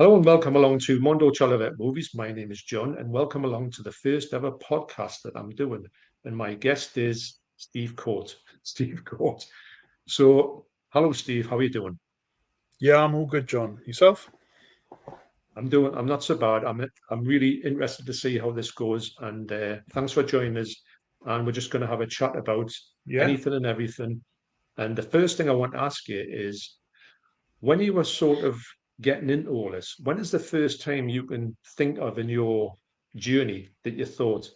Hello and welcome along to Mondo Chelloveck Movies. My name is John and welcome along to the first ever podcast that I'm doing. And my guest is Steve Court. Steve Court. So, hello, Steve. How are you doing? Yeah, I'm all good, John. Yourself? I'm not so bad. I'm really interested to see how this goes. And thanks for joining us. And we're just going to have a chat about Yeah. anything and everything. And the first thing I want to ask you is, when you were sort of getting into all this, when is the first time you can think of in your journey that you thought,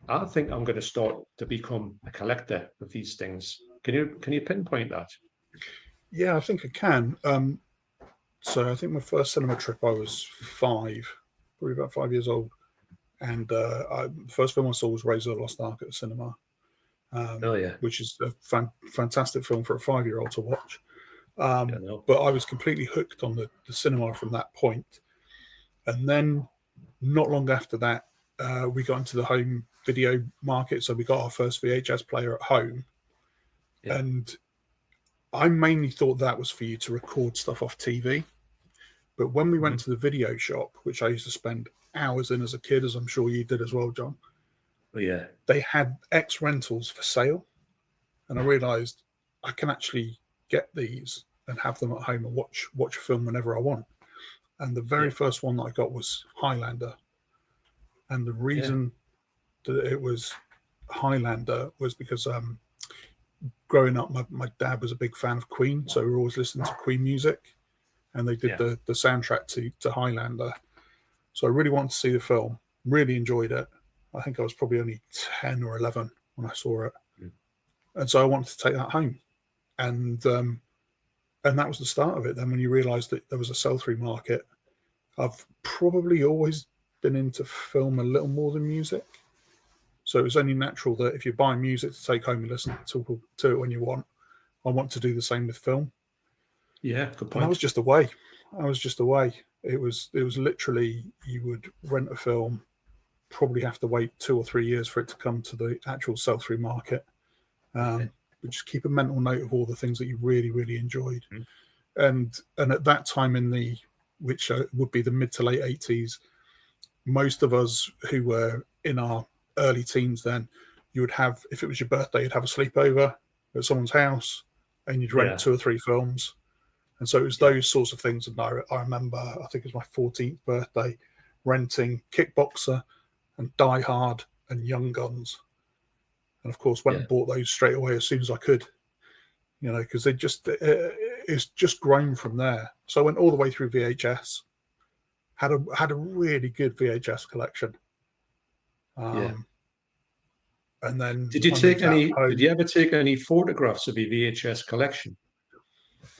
I think I'm going to start to become a collector of these things? Can you pinpoint that? Yeah, I think I can. So I think my first cinema trip, I was probably about 5 years old. And the first film I saw was Razor Lost Ark at the cinema, Oh yeah, which is a fantastic film for a 5-year-old to watch. yeah, no, But I was completely hooked on the cinema from that point. And then not long after that, we got into the home video market. So we got our first VHS player at home. yeah, And I mainly thought that was for you to record stuff off TV. But when we went mhm, to the video shop, which I used to spend hours in as a kid, as I'm sure you did as well, John, oh, yeah, they had X rentals for sale. And I realized I can actually get these and have them at home and watch a film whenever I want. And the very yeah, first one that I got was Highlander. And the yeah, reason that it was Highlander was because growing up, my dad was a big fan of Queen. So we were always listening to Queen music. And they did yeah, the soundtrack to Highlander. So I really wanted to see the film. Really enjoyed it. I think I was probably only 10 or 11 when I saw it, mm, and so I wanted to take that home. And that was the start of it. Then when you realise that there was a sell-through market, I've probably always been into film a little more than music. So it was only natural that if you're buying music to take home and listen to it when you want, I want to do the same with film. yeah. Good And I was point. just away. I was just away. It was literally you would rent a film, probably have to wait 2 or 3 years for it to come to the actual sell through market. Yeah, But just keep a mental note of all the things that you really, really enjoyed. mm, And at that time in the which would be the mid to late 80s, most of us who were in our early teens then, you would have, if it was your birthday, you'd have a sleepover at someone's house and you'd rent yeah, 2 or 3 films. And so it was yeah, those sorts of things. And I remember, I think it was my 14th birthday, renting Kickboxer and Die Hard and Young Guns. And of course, went yeah, and bought those straight away as soon as I could, because it's just grown from there. So I went all the way through VHS, had a really good VHS collection. yeah. Um, and then Did you I take moved out any? Did home. you ever take any photographs of your VHS collection?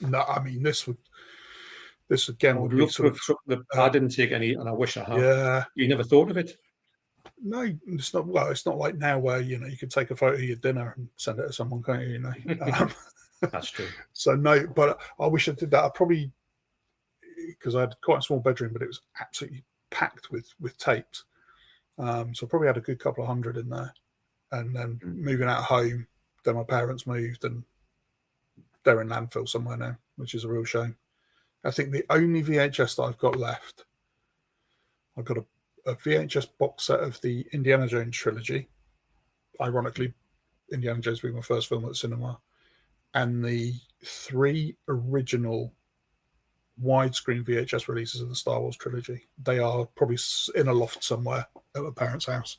No, I mean, this I again would would be love to sort of, have took the. uh, I didn't take any, and I wish I had. yeah. You never thought of it? No, it's not. Well, it's not like now where you can take a photo of your dinner and send it to someone, can't you? That's true. So no, but I wish I did that. I probably, because I had quite a small bedroom, but it was absolutely packed with tapes. So I probably had a good couple of hundred in there. And then Mm. moving out of home, then my parents moved, and they're in landfill somewhere now, which is a real shame. I think the only VHS that I've got left, I've got a VHS box set of the Indiana Jones trilogy. Ironically, Indiana Jones being my first film at the cinema, and the 3 original widescreen VHS releases of the Star Wars trilogy. They are probably in a loft somewhere at my parents' house.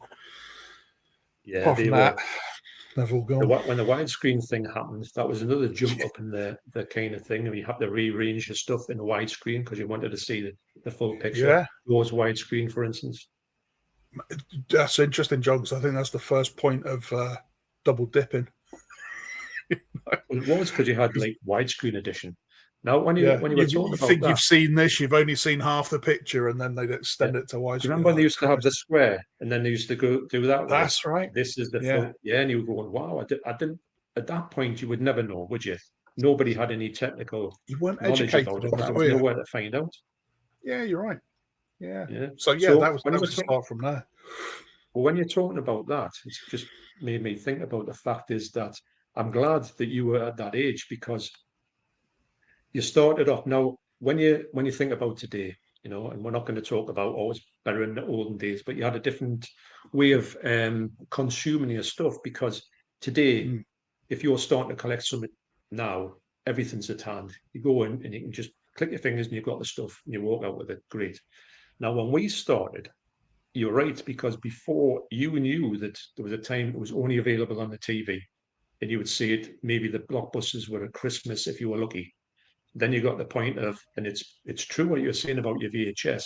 Yeah, Apart they from were that, they've all gone. when the widescreen thing happened. That was another jump up in the kind of thing. And you have to rearrange your stuff in the widescreen because you wanted to see the full picture. Yeah, Yours widescreen, for instance. that's interesting, John, because I think that's the first point of double dipping. Well, it was because you had like widescreen edition. Now, when you Yeah, when you were you talking about think that, you've seen this, you've only seen half the picture, and then they'd yeah. extend it to Do you widescreen. remember when they Oh, used to have the Christ. square and then they used to go do that with it? That's right. This is the Yeah, full, yeah, and you were going, wow, I didn't, at that point, you would never know, would you? Nobody had any technical you weren't knowledge about educated it on because there that, was were you? nowhere to find out. Yeah, you're right. Yeah. Yeah. So yeah, that So was when that you were was the talking, start from there. well, when you're talking about that, it's just made me think about the fact is that I'm glad that you were at that age because you started off. Now, when you think about today, you know, and we're not going to talk about always better in the olden days, but you had a different way of consuming your stuff because today, Mm. if you're starting to collect something now, everything's at hand. You go in and you can just click your fingers and you've got the stuff and you walk out with it. Great. Now, when we started, you're right, because before you knew that there was a time it was only available on the TV and you would see it, maybe the blockbusters were at Christmas if you were lucky. Then you got the point of, and it's true what you're saying about your VHS.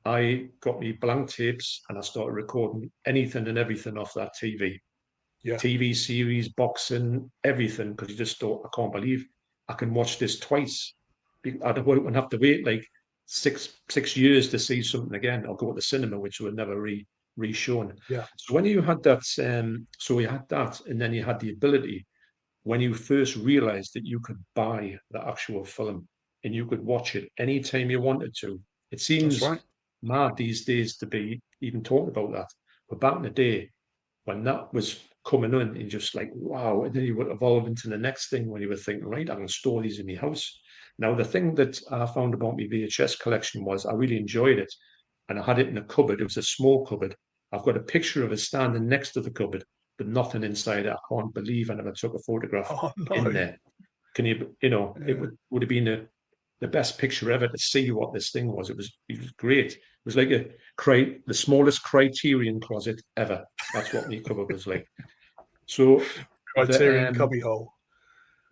I got me blank tapes and I started recording anything and everything off that TV. Yeah. TV series, boxing, everything, because you just thought, I can't believe I can watch this twice. I wouldn't have to wait like six years to see something again. I'll go to the cinema, which were never re-shown. Yeah. So when you had that, so you had that, and then you had the ability when you first realized that you could buy the actual film and you could watch it anytime you wanted to. It That's right. seems mad these days to be even talking about that. But back in the day, when that was coming in, and just like, wow, and then you would evolve into the next thing when you were thinking, right, I can store these in my house. Now, the thing that I found about my VHS collection was I really enjoyed it. And I had it in a cupboard. It was a small cupboard. I've got a picture of it standing next to the cupboard, but nothing inside it. I can't believe I never took a photograph Oh in no. there. Can you, you know, it Yeah. would have been the best picture ever to see what this thing was. It was great. It was like the smallest Criterion closet ever. That's what my cupboard was like. So the Criterion cubbyhole.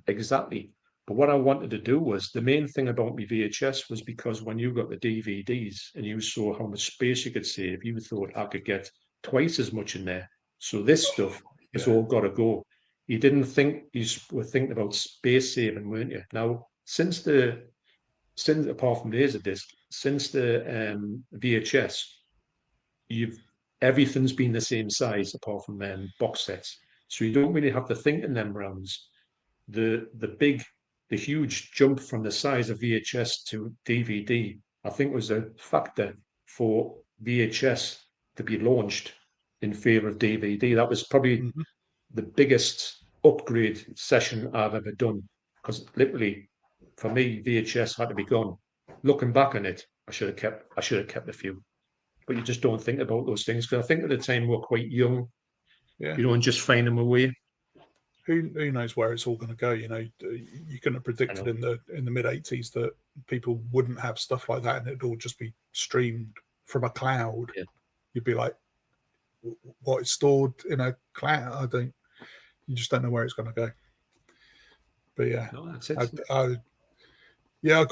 exactly. But what I wanted to do was the main thing about my VHS was because when you got the DVDs and you saw how much space you could save, you thought I could get twice as much in there. So this stuff has Yeah. all got to go. You didn't think you were thinking about space saving, weren't you? Now, since apart from Laserdisc, since the VHS, you've everything's been the same size apart from box sets. So you don't really have to think in them rounds. The huge jump from the size of VHS to DVD, I think was a factor for VHS to be launched in favor of DVD. That was probably Hmm. the biggest upgrade session I've ever done. Because literally, for me, VHS had to be gone. Looking back on it, I should have kept a few. But you just don't think about those things because I think at the time we were quite young, Yeah. you know, and just find them away. Who knows where it's all going to go? You know, you couldn't have I predicted know. in the mid 80s that people wouldn't have stuff like that, and it'd all just be streamed from a cloud. Yeah. You'd be like, "What is stored in a cloud?" I don't. You just don't know where it's going to go. But yeah, No, that's I, it. I yeah,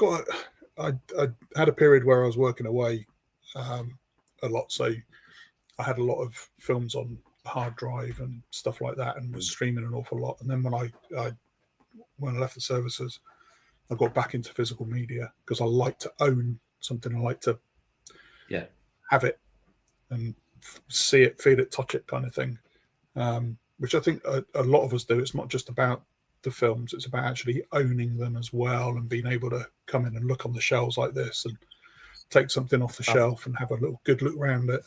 I had a period where I was working away a lot, so I had a lot of films on hard drive and stuff like that, and was streaming an awful lot. And then when I left the services, I got back into physical media because I like to own something. I like to Yeah. have it and see it, feel it, touch it, kind of thing. Which I think a lot of us do. It's not just about the films; it's about actually owning them as well and being able to come in and look on the shelves like this and take something off the I, shelf and have a little good look around it.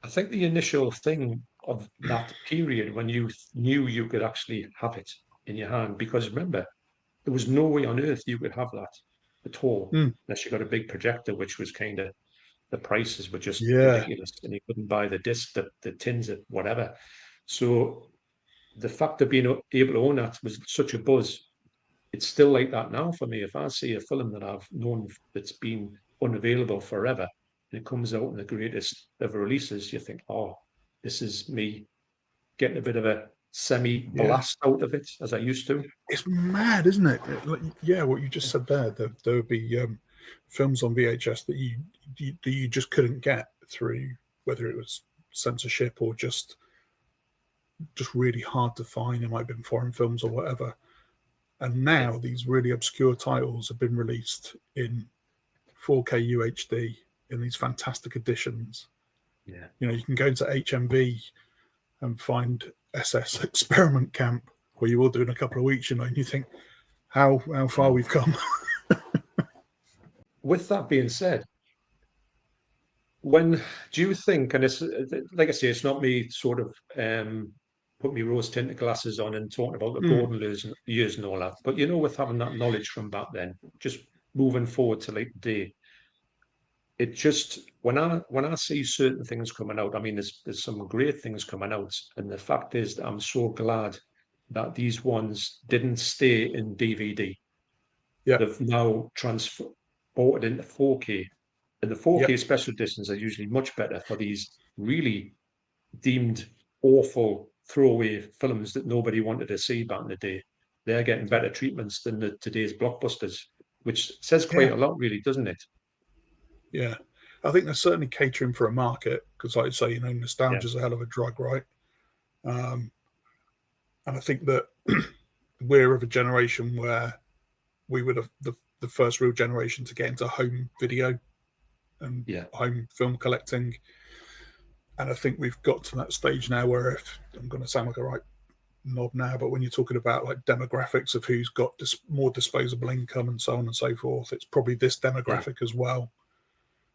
I think the initial thing of that period when you knew you could actually have it in your hand, because remember, there was no way on earth you could have that at all Mm, unless you got a big projector, which was kind of the prices were just yeah, ridiculous and you couldn't buy the disc, the tins, of whatever. So the fact of being able to own that was such a buzz. It's still like that now for me. If I see a film that I've known that's been unavailable forever and it comes out in the greatest ever releases, you think, oh, this is me getting a bit of a semi yeah. blast out of it as I used to. It's mad, isn't it? Like, yeah, what you just said there. There would be films on VHS that you just couldn't get through, whether it was censorship or just really hard to find. It might have been foreign films or whatever. And Yeah. now these really obscure titles have been released in 4K UHD in these fantastic editions. Yeah. You know, you can go into HMV and find SS Experiment Camp, where you will do in a couple of weeks. You know, and you think how far we've come. With that being said, when do you think, and it's like I say, it's not me sort of put me rose tinted glasses on and talking about the Mm, golden years and all that, but you know, with having that knowledge from back then, just moving forward to like today, it just when I see certain things coming out, I mean, there's some great things coming out, and the fact is that I'm so glad that these ones didn't stay in DVD. Yeah, They've now transported into 4K, and the yeah, 4K special editions are usually much better for these really deemed awful throwaway films that nobody wanted to see back in the day. They're getting better treatments than today's blockbusters, which says quite yeah, a lot, really, doesn't it? yeah. I think they're certainly catering for a market because, like I say, Yeah, nostalgia is a hell of a drug, right? Um, and I think that we're of a generation where we were the first real generation to get into home video and yeah, home film collecting. And I think we've got to that stage now where, if I'm going to sound like a right knob now, but when you're talking about like demographics of who's got more disposable income and so on and so forth, it's probably this yeah. demographic as well.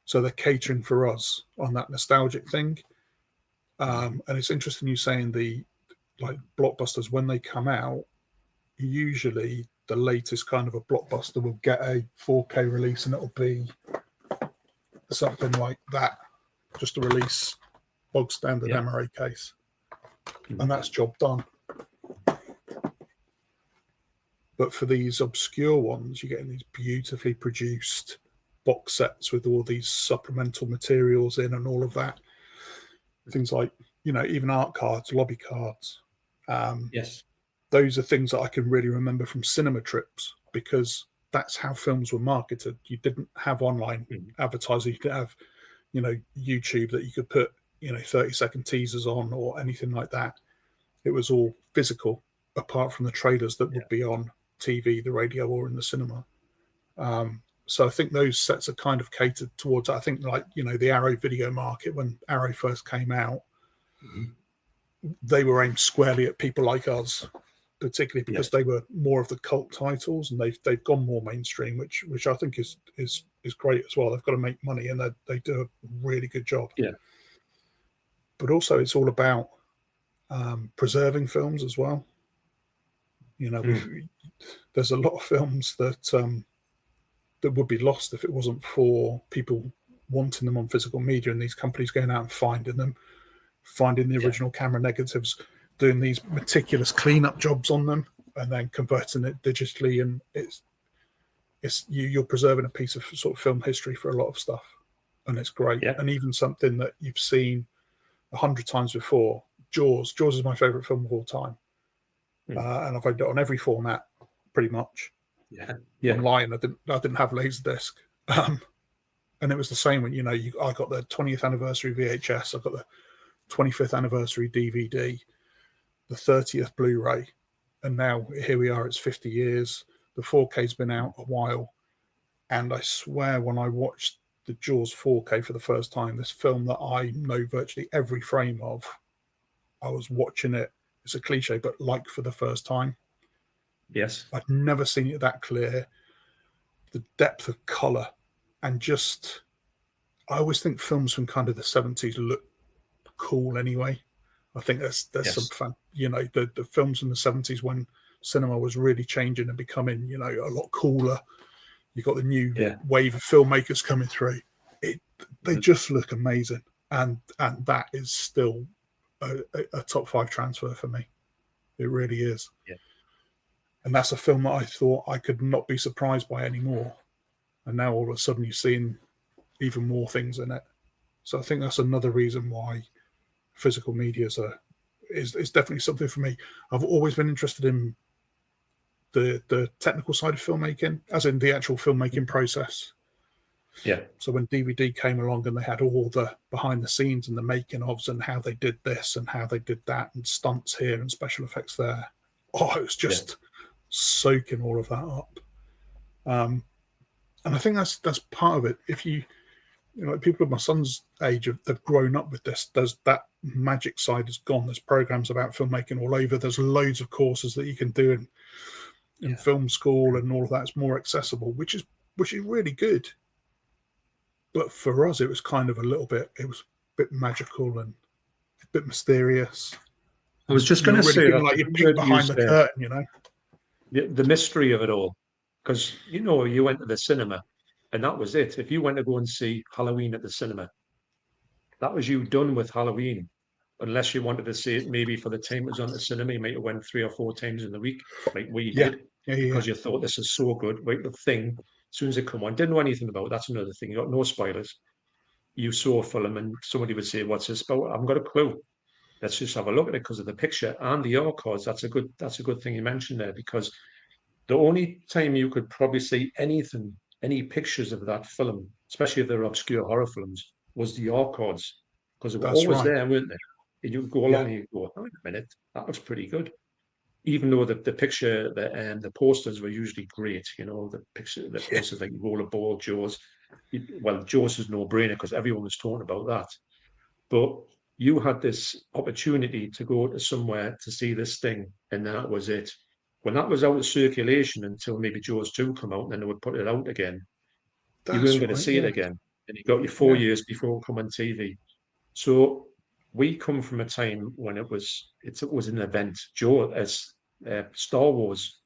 So they're catering for us on that nostalgic thing. Mhm. And it's interesting you saying the like blockbusters when they come out, usually the latest kind of a blockbuster will get a 4K release and it'll be something like that, just a release, bog standard Yeah. MRA case, and Mhm. that's job done. But for these obscure ones, you're getting these beautifully produced box sets with all these supplemental materials in and all of that. Things like, even art cards, lobby cards. Um, Yes. those are things that I can really remember from cinema trips because that's how films were marketed. You didn't have online Mhm. advertising. You didn't have, YouTube that you could put, 30-second teasers on or anything like that. It was all physical, apart from the trailers that Yeah. would be on TV, the radio, or in the cinema. So I think those sets are kind of catered towards, I think, like, the Arrow video market when Arrow first came out, Mhm. they were aimed squarely at people like us, particularly because Yes. they were more of the cult titles, and they've gone more mainstream, which I think is great as well. They've got to make money, and they do a really good job. Yeah. But also, it's all about preserving films as well. Mm. There's a lot of films that would be lost if it wasn't for people wanting them on physical media and these companies going out and finding them, finding the Yeah. original camera negatives, doing these meticulous cleanup jobs on them, and then converting it digitally. And you're preserving a piece of sort of film history for a lot of stuff, and it's great. Yeah. And even something that you've seen 100 times before. Jaws is my favorite film of all time, Mm. and I've owned it on every format, pretty much. Yeah. Yeah. Online, I didn't have Laserdisc, um, and it was the same when I got the 20th anniversary VHS, I got the 25th anniversary DVD, the 30th Blu-ray, and now here we are. It's 50 years. The 4K's been out a while, and I swear when I watched the Jaws 4K for the first time, this film that I know virtually every frame of, I was watching it. It's a cliche, but like for the first time. Yes. I'd never seen it that clear. The depth of color, and just I always think films from kind of the 70s look cool anyway. I think there's some Yes. fun, the films in the 70s when cinema was really changing and becoming, a lot cooler. You got the new Yeah. wave of filmmakers coming through. It They Mhm. just look amazing, and that is still a top 5 transfer for me. It really is, Yeah. and that's a film that I thought I could not be surprised by anymore. And now all of a sudden you're seeing even more things in it. So I think that's another reason why physical media is definitely something for me. I've always been interested in the technical side of filmmaking, as in the actual filmmaking process. Yeah. So when DVD came along and they had all the behind the scenes and the making ofs and how they did this and how they did that and stunts here and special effects there, it was Yeah. just soaking all of that up. And I think that's part of it. If like people of my son's age have grown up with this. There's that magic side is gone. There's programs about filmmaking all over. There's loads of courses that you can do in Yeah. film school and all of that's more accessible, which is really good. But for us, it was kind of it was a bit magical and a bit mysterious. I was And just going you're to really say feeling that's like a you're good peek word to behind use the there. curtain. The mystery of it all, because you went to the cinema. and that was it. If you went to go and see Halloween at the cinema, that was you done with Halloween. Unless you wanted to see it maybe for the time it was on the cinema, you might have went 3 or 4 times in the week, like we Yeah, did, yeah, yeah, yeah. because you thought this is so good. Right, the thing, as soon as it come on, didn't know anything about it. That's another thing. You got no spoilers. You saw a film and somebody would say, "What's this about?" I haven't got a clue. Let's just have a look at it because of the picture and the art cards. That's a good thing you mentioned there, because the only time you could probably see anything, any pictures of that film, especially if they're obscure horror films, was the art cards, because they were That's always right. there, weren't they? And you would go Yeah, along and you go, "Oh, wait a minute, that looks pretty good." Even though the picture, the posters were usually great, the yeah. posters like Rollerball, Jaws. Well, Jaws is no brainer because everyone was talking about that. But you had this opportunity to go to somewhere to see this thing, and that was it. When that was out of circulation until maybe Jaws 2 come out, and then they would put it out again, you weren't That's going to right. see it Yeah, again. And you got your four yeah. years before it come on TV. So we come from a time when it was an event. Joe, as Star Wars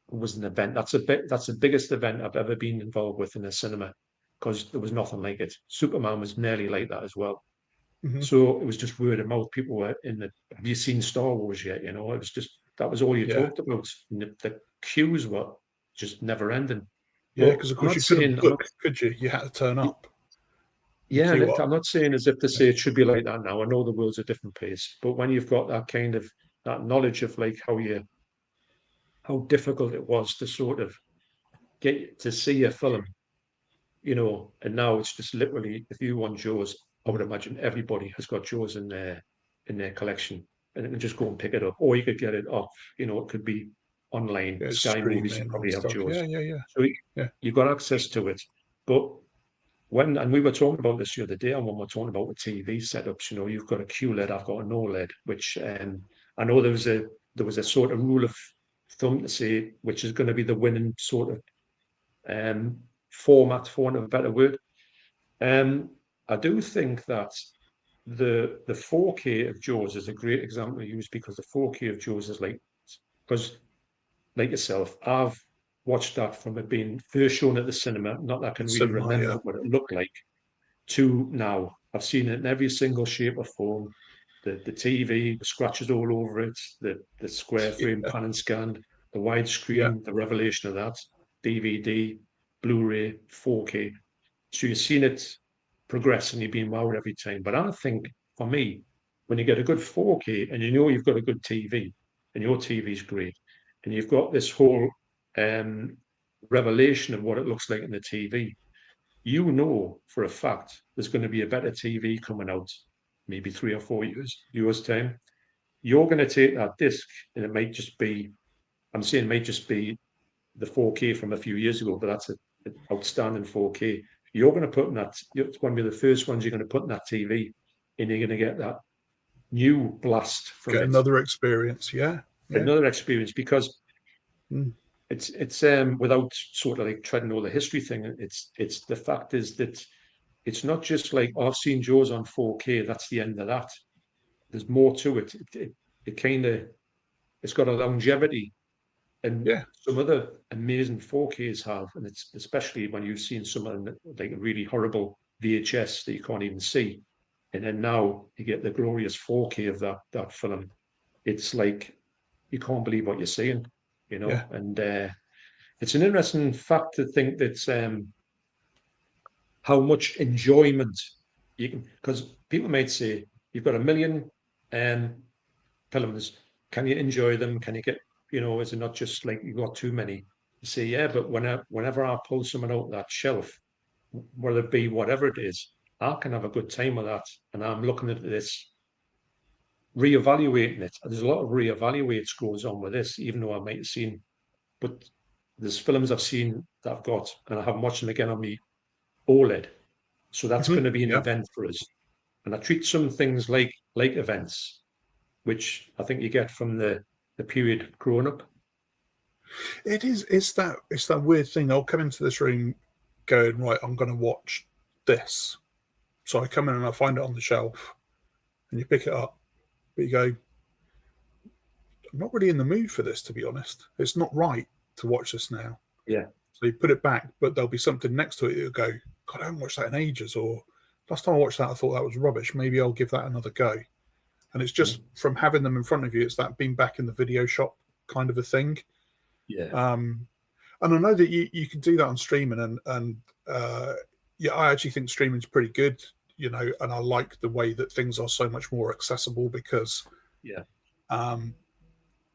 was an event. That's the biggest event I've ever been involved with in a cinema, because there was nothing like it. Superman was nearly like that as well. Hmm. So it was just word of mouth. People were have you seen Star Wars yet? It was just, that was all you Yeah, talked about. And the queues were just never ending. yeah. But Because of I'm course not you couldn't saying, book, could you? You had to turn up and yeah, queue and up. I'm not saying as if to Yeah, say it should be like that now. I know the world's a different place, but when you've got that kind of that knowledge of like how difficult it was to sort of get to see a film, and now it's just literally, if you want Jaws, I would imagine everybody has got Jaws in their collection, and they can just go and pick it up, or you could get it off. It could be online. yeah. It's Sky Movies, you streaming and probably have stuff. Yeah, Jaws, yeah, yeah, so yeah. you've got access to it. But and we were talking about this the other day, and when we're talking about the TV setups, you've got a QLED, I've got an OLED, which I know there was a sort of rule of thumb to say which is going to be the winning sort of um, format, for want of a better word. Um, I do think that the 4K of Jaws is a great example to use, because the 4K of Jaws is because like yourself, I've watched that from it being first shown at the cinema, not that I can really Cinema. remember Yeah, what it looked like, to now. I've seen it in every single shape or form. The TV, the scratches all over it, the square frame pan and scan, the yeah, widescreen, the revelation of that, DVD, Blu-ray, 4K. So you've seen it progress and you've been wowed every time. But I think for me, when you get a good 4K and you've got a good TV and your TV's great, and you've got this whole um, revelation of what it looks like in the TV, for a fact there's going to be a better TV coming out maybe 3 or 4 years time. You're going to take that disc, and it might just be, I'm saying, it might just be the 4K from a few years ago, but that's an outstanding 4K. You're going to put in that. It's going to be the first ones you're going to put in that TV, and you're going to get that new blast from get it, another experience. Yeah, yeah. another experience, because Mm. it's without sort of like treading all the history thing. It's the fact is that it's not just like, oh, I've seen Jaws on 4K. That's the end of that. There's more to it. It kind of, it's got a longevity, and Yeah, some other amazing 4Ks have, and it's especially when you've seen some of them, like a really horrible VHS that you can't even see, and then now you get the glorious 4K of that film. It's like you can't believe what you're seeing, yeah. and it's an interesting fact to think that how much enjoyment you can, because people might say you've got a million um, films. Can you enjoy them? Can you get, is it not just like you've got too many? You say, yeah, but whenever I pull someone out of that shelf, whether it be whatever it is, I can have a good time with that. And I'm looking at this, reevaluating it. There's a lot of reevaluates goes on with this, even though I might have seen, but there's films I've seen that I've got, and I haven't watched them again on me OLED. So that's Hmm. going to be an Yeah. event for us. And I treat some things like events, which I think you get from the period growing up. It is. It's that weird thing. I'll come into this room, going right. I'm going to watch this. So I come in and I find it on the shelf, and you pick it up, but you go, I'm not really in the mood for this, to be honest. It's not right to watch this now. Yeah. So you put it back, but there'll be something next to it that'll go, God, I haven't watched that in ages, or last time I watched that, I thought that was rubbish. Maybe I'll give that another go. And it's just from having them in front of you, it's that being back in the video shop kind of a thing. Yeah. And I know that you can do that on streaming, and yeah, I actually think streaming's pretty good, and I like the way that things are so much more accessible because Yeah.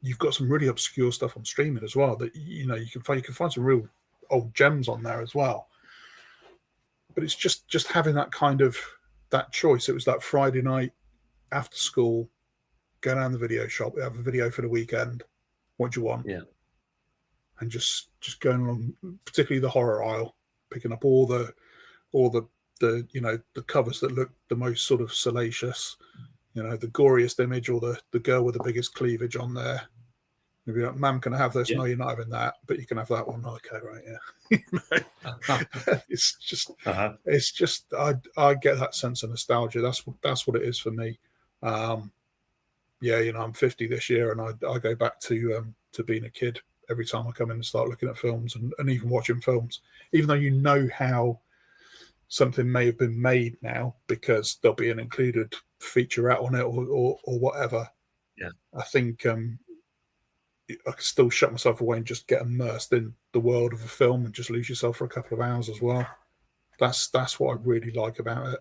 You've got some really obscure stuff on streaming as well that you can find some real old gems on there as well. But it's just having that kind of that choice. It was that Friday night after school, go down the video shop, we have a video for the weekend. What do you want? Yeah. And just going along, particularly the horror aisle, picking up all the the covers that look the most sort of salacious, the goriest image, or the girl with the biggest cleavage on there. Maybe like, Mum, can I have this? Yeah. No, you're not having that, but you can have that one. Okay, right, yeah. It's just I get that sense of nostalgia. That's what it is for me. Yeah, I'm 50 this year, and I go back to being a kid every time I come in and start looking at films and even watching films, even though you know how something may have been made now because there'll be an included featurette on it or whatever. Yeah. I think I can still shut myself away and just get immersed in the world of a film and just lose yourself for a couple of hours as well. That's what I really like about it.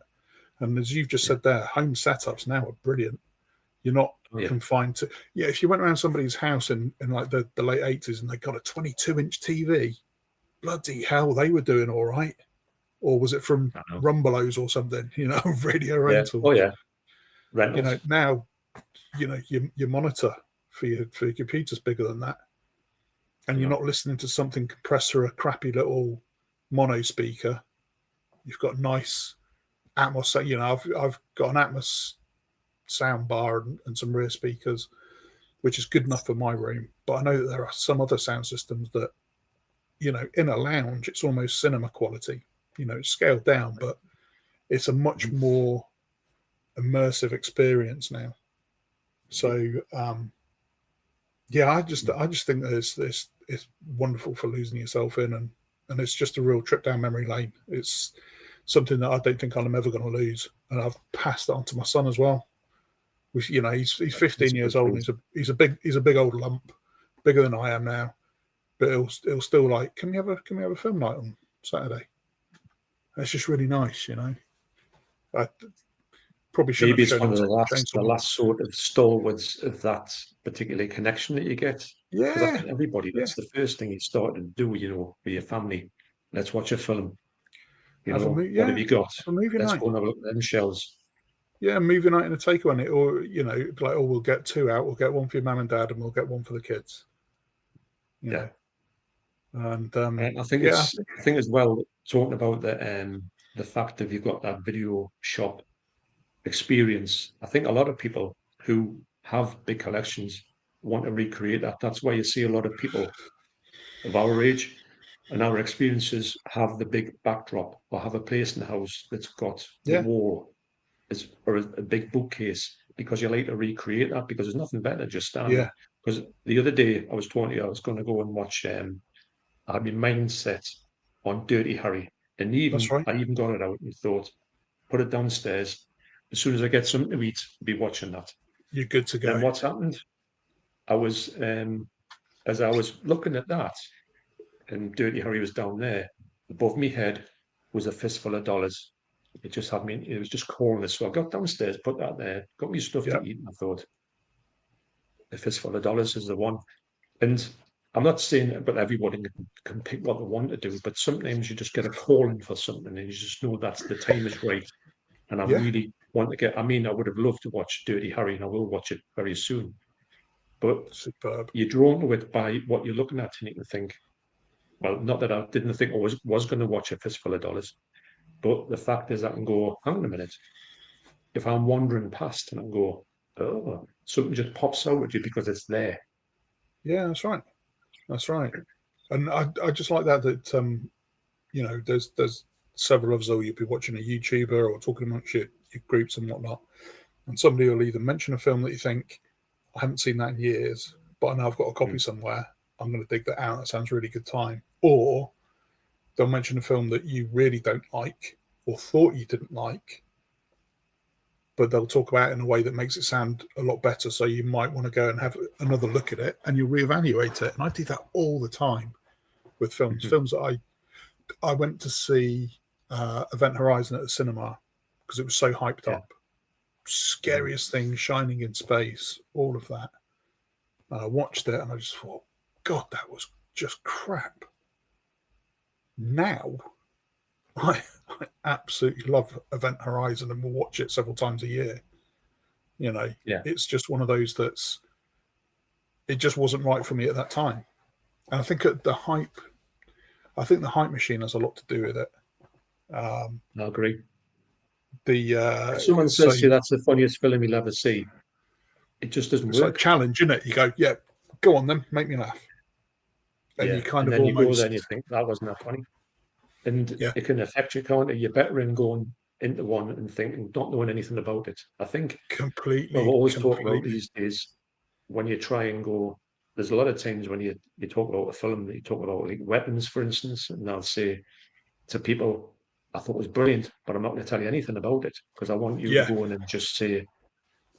And as you've just said there, home setups now are brilliant. You're not confined to if you went around somebody's house in like the late 80s and they got a 22-inch TV, bloody hell, they were doing all right. Or was it from Rumbelows or something, radio rental? Oh yeah, rentals. Now, your monitor for your computer's bigger than that, and you're not listening to something compressed through a crappy little mono speaker. You've got nice Atmos. I've got an Atmos sound bar and some rear speakers, which is good enough for my room. But I know that there are some other sound systems that, in a lounge, it's almost cinema quality. It's scaled down, but it's a much more immersive experience now. So, I just think that it's wonderful for losing yourself in, and it's just a real trip down memory lane. It's something that I don't think I'm ever going to lose, and I've passed it on to my son as well. Which, he's 15 years old, and he's a big old lump, bigger than I am now. But he'll still like, can we have a film night on Saturday? And it's just really nice, I probably shouldn't Maybe have it's shown one of the him last sort of stalwarts of that particular connection that you get. Because I think everybody, that's the first thing you start to do, with your family. Let's watch a film. What have you got? Have a movie Let's night. go and have a look at them shelves. Yeah, movie night and a takeaway, or like, we'll get two out. We'll get one for your mum and dad, and we'll get one for the kids. Yeah. And I think I think as well, talking about the fact that you've got that video shop experience. I think a lot of people who have big collections want to recreate that. That's why you see a lot of people of our age and our experiences have the big backdrop or have a place in the house that's got the wall or a big bookcase, because you like to recreate that, because there's nothing better than just standing. Because the other day I was telling you I was going to go and watch. I had my mind set on Dirty Harry, and that's right. I even got it out and thought, put it downstairs. As soon as I get something to eat, I'll be watching that. You're good to go. Then what's happened? I was as I was looking at that, and Dirty Harry was down there. Above me head was a fistful of dollars. It just had me. It was just corners. So I got downstairs, put that there, got me stuff to eat, and I thought, a fistful of dollars is the one. And I'm not saying that, but everybody can pick what they want to do. But sometimes you just get a calling for something, and you just know that's the time is right. And I really want to get. I mean, I would have loved to watch Dirty Harry, and I will watch it very soon. But superb. You're drawn to it by what you're looking at, and you can think, well, not that I didn't think I was going to watch a fistful of dollars, but the fact is, I can go, hang on a minute. If I'm wandering past and I go, oh, something just pops out at you because it's there. Yeah, that's right. That's right. And I just like that there's several of us, or you'll be watching a YouTuber or talking amongst your groups and whatnot, and somebody will either mention a film that you think, I haven't seen that in years, but I know I've got a copy somewhere. I'm going to dig that out. That sounds really good time. Or they'll mention a film that you really don't like or thought you didn't like, but they'll talk about it in a way that makes it sound a lot better. So you might want to go and have another look at it, and you'll reevaluate it. And I do that all the time with films. Mhm. Films that I went to see Event Horizon at the cinema because it was so hyped Yeah. up. Scariest thing, shining in space, all of that. And I watched it and I just thought, God, that was just crap. Now, I absolutely love Event Horizon and will watch it several times a year. You know, Yeah. it's just one of those it just wasn't right for me at that time. And I think the hype machine has a lot to do with it. I agree. If The someone so says to you that's the funniest film you'll ever see, it just doesn't it's like work. challenge, isn't it? You go, yeah, go on then, make me laugh. And Yeah. you kind And of then you go there almost, and you think that wasn't that funny. And yeah, it can affect your counter. You're better in going into one and thinking, not knowing anything about it. I think I've completely, always talk about completely. these days when you try and go, there's a lot of times when you talk about a film that you talk about like weapons, for instance, and I'll say to people, I thought it was brilliant, but I'm not going to tell you anything about it because I want you to Yeah, go in and just say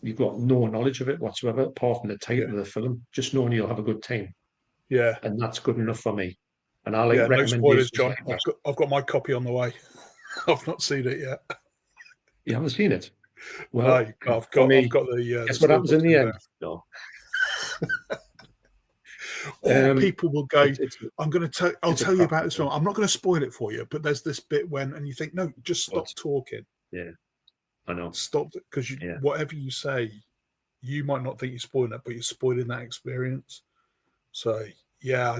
you've got no knowledge of it whatsoever, apart from the yeah, title of the film, just knowing you'll have a good time. yeah, And that's good enough for me. And I like yeah. No spoilers, recommendations John. like that. I've got my copy on the way. I've not seen it yet. You haven't seen it? No, Well, but for I've me, got the guess what happens steelbooks in the in end? there. No. Or people will go, It's I'm going to tell, I'll it's a tell you cracking about this film. film. I'm not going to spoil it for you, but there's this bit when, and you think, no, just But stop talking, yeah, I know. stop, because Yeah, whatever you say, you might not think you're spoiling it, but you're spoiling that experience. So yeah,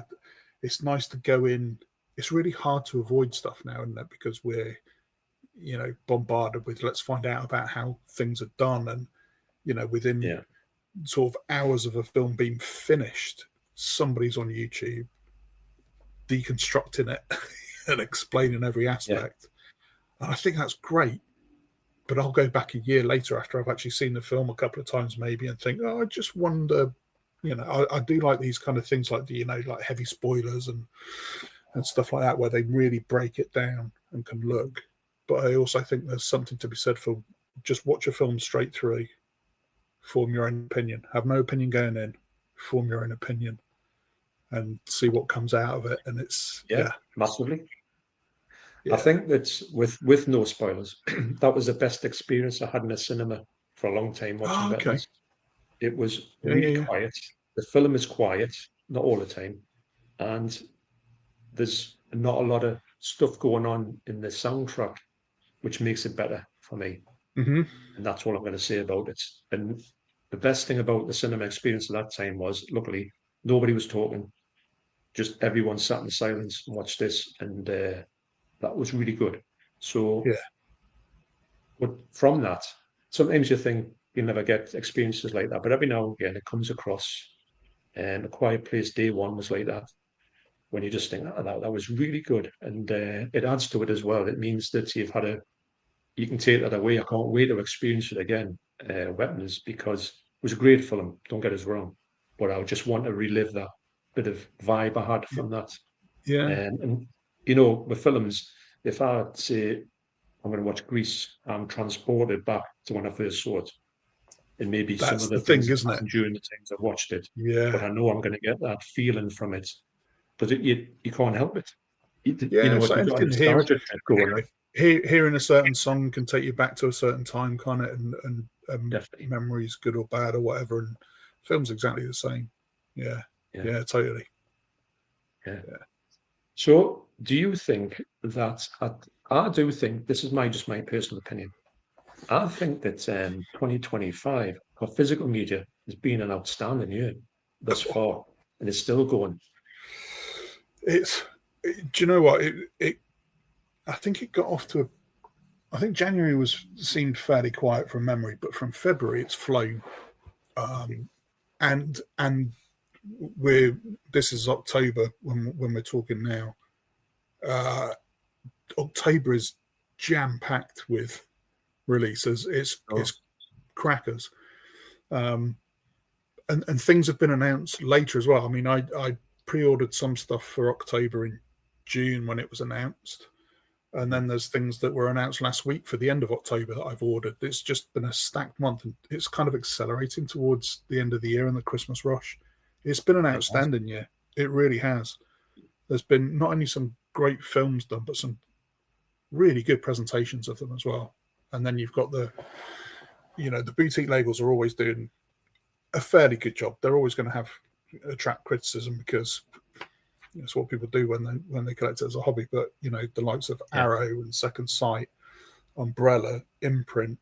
it's nice to go in. It's really hard to avoid stuff now, isn't it? Because we're, bombarded with let's find out about how things are done, and within yeah, sort of hours of a film being finished, somebody's on YouTube deconstructing it and explaining every yeah, aspect. And I think that's great. But I'll go back a year later after I've actually seen the film a couple of times, maybe, and think, oh, I just wonder. I do like these kind of things, like like heavy spoilers and stuff like that, where they really break it down and can mhm, look. But I also think there's something to be said for just watch a film straight through, form your own opinion. Have no opinion going in, form your own opinion, and see what comes out of it. And it's yeah, massively. I yeah. think that with no spoilers, that was the best experience I had in a cinema for a long time watching Oh, okay. weapons. It was Yeah, yeah, really yeah. quiet. The film is quiet, not all the time, and there's not a lot of stuff going on in the soundtrack, which makes it better for me. Hmm. And that's all I'm going to say about it. And the best thing about the cinema experience at that time was, luckily, nobody was talking. Just everyone sat in silence and watched this, and that was really good. Yeah, So, but from that, sometimes you think you'll never get experiences like that, but every now and again it comes across. And A Quiet Place Day One was like that. When you just think, oh, that was really good, and it adds to it as well. It means that you can take that away. I can't wait to experience it again. Weapons, because it was a great film. Don't get us wrong, but I just want to relive that bit of vibe I had from that. yeah. And with films, if I say I'm going to watch Grease, I'm transported back to when I first saw it, and maybe some That's of the the thing, things that isn't it? happened during the times I've watched it. But Yeah, I know I'm going to get that feeling from it because you can't help it. yeah. It's like You've got a anything. nostalgia trip going on. Hearing a certain song can take you back to a certain time, can't it? And Definitely. memories, good or bad or whatever. And film's exactly the same. Yeah, Yeah. yeah, totally. Yeah. Yeah. So, do you think that I do think this is just my personal opinion. I think that 2025 for physical media has been an outstanding year thus far, and it's still going. It's. Do you know what? I think it got off to. I think January seemed fairly quiet from memory, but from February it's flown. And we're this is October when we're talking now. Uh, October is jam packed with releases. Oh, It's crackers. Um, and things have been announced later as well. I mean, I pre-ordered some stuff for October in June when it was announced. And then there's things that were announced last week for the end of October that I've ordered. It's just been a stacked month, and it's kind of accelerating towards the end of the year and the Christmas rush. It's been an It has. outstanding year. It really has. There's been not only some great films done, but some really good presentations of them as well. And then you've got the boutique labels are always doing a fairly good job. They're always going to have attract criticism because it's what people do when they collect it as a hobby. But the likes of Yeah. Arrow and Second Sight, Umbrella, Imprint,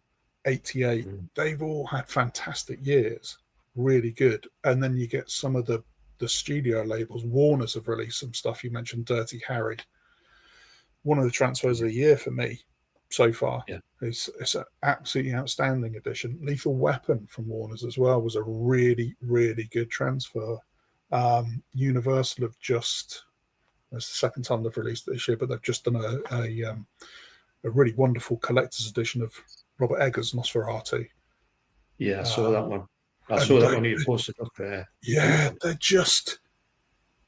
88, they've all had fantastic years, really good. And then you get some of the studio labels. Warner's have released some stuff. You mentioned Dirty Harry. One of the transfers of the year for me so far. Yeah. It's an absolutely outstanding edition. Lethal Weapon from Warner's as well was a really, really good transfer. Universal have just, it's the second time they've released it this year, but they've just done a really wonderful collector's edition of Robert Eggers' Nosferatu. Yeah, I saw that one. I saw that one you posted up there. Yeah, they're just,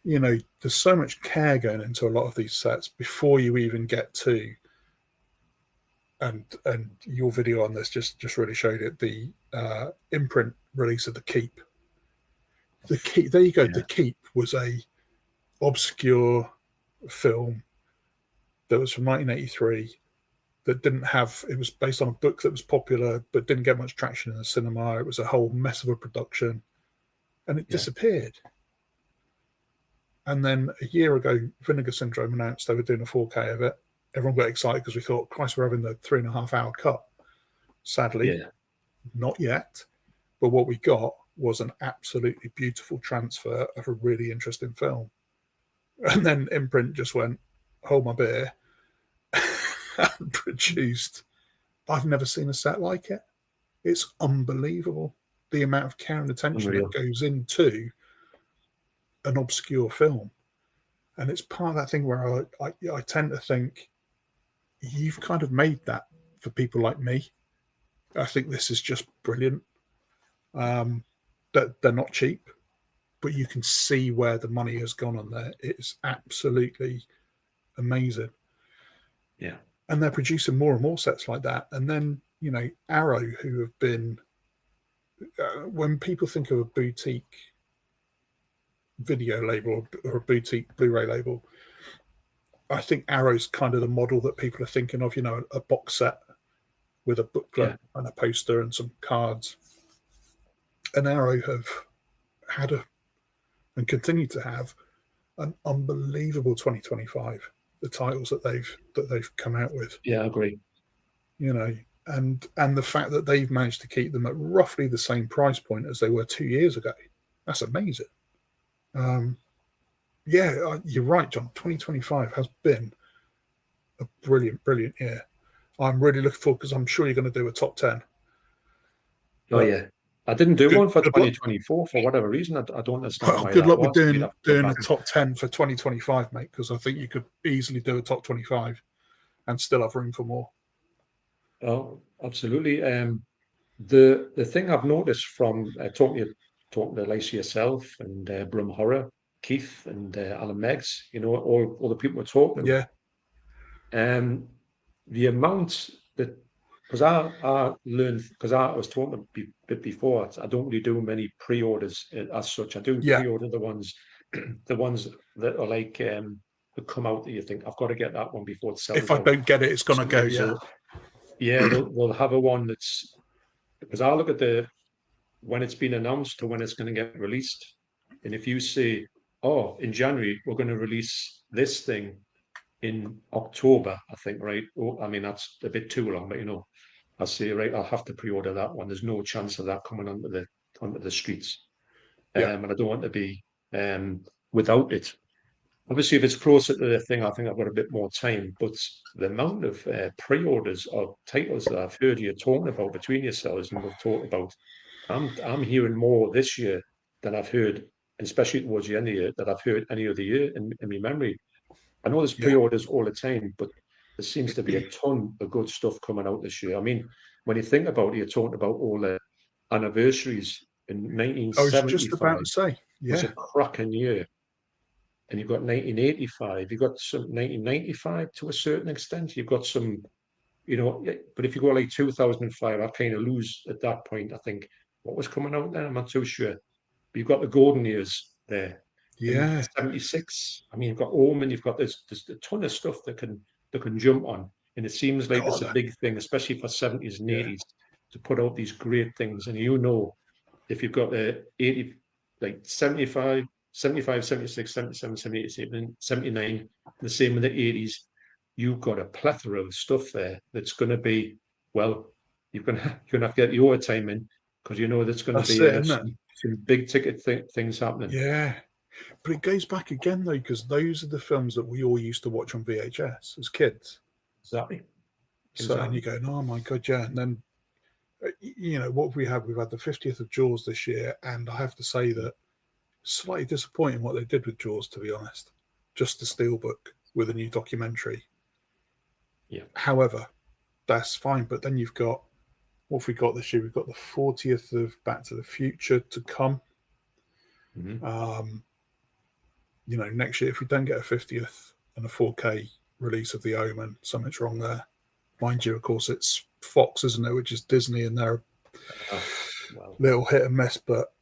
there's so much care going into a lot of these sets before you even get to, and your video on this just really showed it, the Imprint release of The Keep. The Keep, there you go. Yeah. The Keep was a obscure film that was from 1983 that didn't have, it was based on a book that was popular but didn't get much traction in the cinema. It was a whole mess of a production, and it disappeared. And then a year ago, Vinegar Syndrome announced they were doing a 4K of it. Everyone got excited because we thought, Christ, we're having the 3.5 hour cut. Sadly, not yet. But what we got was an absolutely beautiful transfer of a really interesting film. And then Imprint just went, hold my beer, and produced. I've never seen a set like it. It's unbelievable, the amount of care and attention that goes into an obscure film. And it's part of that thing where I tend to think, you've kind of made that for people like me. I think this is just brilliant. That they're not cheap, but you can see where the money has gone on there. It's absolutely amazing. Yeah. And they're producing more and more sets like that. And then, Arrow, who have been, when people think of a boutique video label or a boutique Blu-ray label, I think Arrow's kind of the model that people are thinking of, a box set with a booklet and a poster and some cards. And Arrow have had and continue to have an unbelievable 2025. The titles that they've come out with. Yeah, I agree. And the fact that they've managed to keep them at roughly the same price point as they were 2 years ago, that's amazing. You're right, John. 2025 has been a brilliant, brilliant year. I'm really looking forward because I'm sure you're going to do a top 10. Oh, yeah. I didn't do one for 2024 for whatever reason. I don't understand why. Good luck with doing a top 10 for 2025, mate, because I think you could easily do a top 25 and still have room for more. Oh, absolutely. The thing I've noticed from talking to like yourself and Brum Horror, Keith and Alan Meggs, all the people we're talking to. Yeah. The amount that, because I learned, because I was talking a bit before, I don't really do many pre-orders as such. I do pre-order the ones that are like that come out that you think I've got to get that one before it sells. If I don't get it, it's gonna go. They'll have a one that's, because I look at when it's been announced to when it's going to get released, and if you say, oh, in January we're going to release this thing in October, I think, right? Oh, I mean, that's a bit too long, but I say, right, I'll have to pre-order that one. There's no chance of that coming onto the streets. And I don't want to be without it. Obviously, if it's closer to the thing, I think I've got a bit more time. But the amount of pre-orders of titles that I've heard you talking about between yourselves and we've talked about, I'm hearing more this year than I've heard, especially towards the end of the year, that I've heard any other year in my memory. I know there's pre-orders all the time, but there seems to be a ton of good stuff coming out this year. I mean, when you think about it, you're talking about all the anniversaries in 1975. I was just about to say, was a cracking year. and you've got 1985, you've got some 1995 to a certain extent. You've got some, but if you go like 2005, I kind of lose at that point. I think what was coming out then, I'm not too sure. But you've got the golden years there. And Yeah. 76, I mean, you've got Omen, you've got there's a ton of stuff that can jump on. And it seems like it's a God. big thing, especially for 70s and Yeah. 80s, to put out these great things. And if you've got the 80, like 75, 76, 77, 78, 79, the same with the 80s, you've got a plethora of stuff there that's going to be, well, you're going to have to get the overtime in because there's going to That's be it, isn't it? some big ticket things happening. Yeah. But it goes back again, though, because those are the films that we all used to watch on VHS as kids. Exactly. So, and you go, oh my God, yeah. And then, what have we had? We've had the 50th of Jaws this year. And I have to say that slightly disappointing what they did with Jaws, to be honest. Just the Steelbook with a new documentary. Yeah. However, that's fine. But then you've got, what have we got this year? We've got the 40th of Back to the Future to come. Mm-hmm. Next year, if we don't get a 50th and a 4K release of The Omen, something's wrong there. Mind you, of course, it's Fox, isn't it? Which is Disney, and they're little hit and miss. But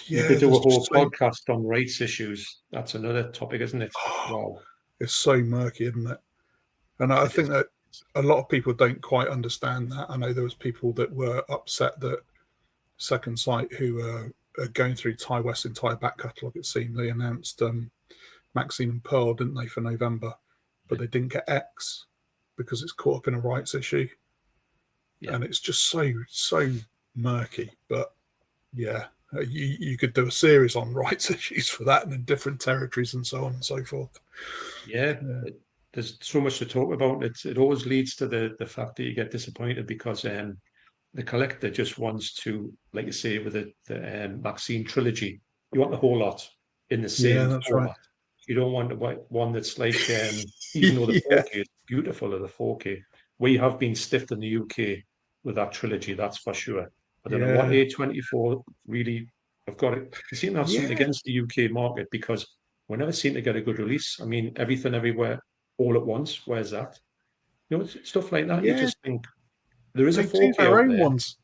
you could do a whole podcast on rights issues. That's another topic, isn't it? Wow. It's so murky, isn't it? And I think that a lot of people don't quite understand that. I know there was people that were upset that Second Sight, who are going through Ty West's entire back catalogue, it seemed they announced Maxine and Pearl, didn't they, for November? But they didn't get X because it's caught up in a rights issue. Yeah. And it's just so murky. But yeah, you could do a series on rights issues for that and in different territories and so on and so forth. Yeah. There's so much to talk about. It always leads to the fact that you get disappointed because the collector just wants to, like you say, with the Maxine trilogy, you want the whole lot in the same format. Right. You don't want one that's like, even though the 4K is beautiful, or the 4K, we have been stiffed in the UK with that trilogy, that's for sure. I don't know what A24 really have got it. They seem to have something against the UK market because we never seem to get a good release. I mean, Everything Everywhere all at once. Where's that? Stuff like that. You just think there is a 4K do their own there. ones.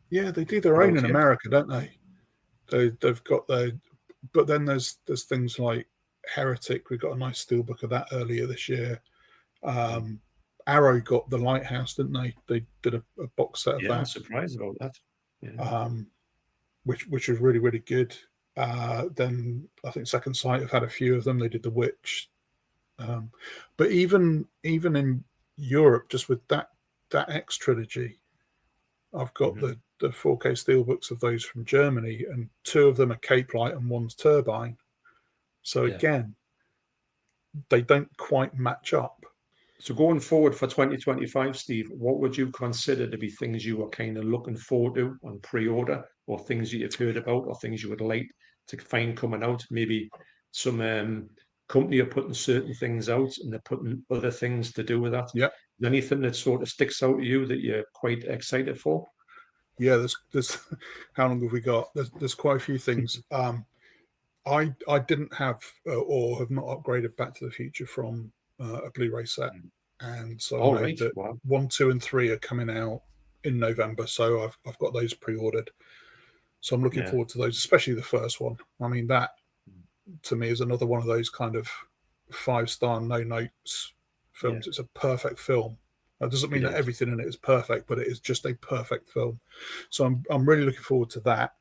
Yeah, they do their own in America, don't they? They've got but then there's things like Heretic. We got a nice steelbook of that earlier this year. Arrow got The Lighthouse, didn't they? They did a box set of that. I'm surprised about that. Yeah. Which was really, really good. Then I think Second Sight have had a few of them. They did The Witch. But even in Europe, just with that X trilogy, I've got the 4K steelbooks of those from Germany, and 2 of them are Cape Light and 1's Turbine. So again, they don't quite match up. So going forward for 2025, Steve, what would you consider to be things you were kind of looking forward to on pre-order, or things that you've heard about, or things you would like to find coming out? Maybe some company are putting certain things out and they're putting other things to do with that. Yeah. Anything that sort of sticks out to you that you're quite excited for? Yeah, there's how long have we got? There's quite a few things. I didn't have or have not upgraded Back to the Future from a Blu-ray set, and so I know that 1, 2, and 3 are coming out in November. So I've got those pre-ordered. So I'm looking forward to those, especially the first one. I mean, that to me is another one of those kind of 5-star no notes films. It's a perfect film. That doesn't mean that everything in it is perfect, but it is just a perfect film. So I'm really looking forward to that.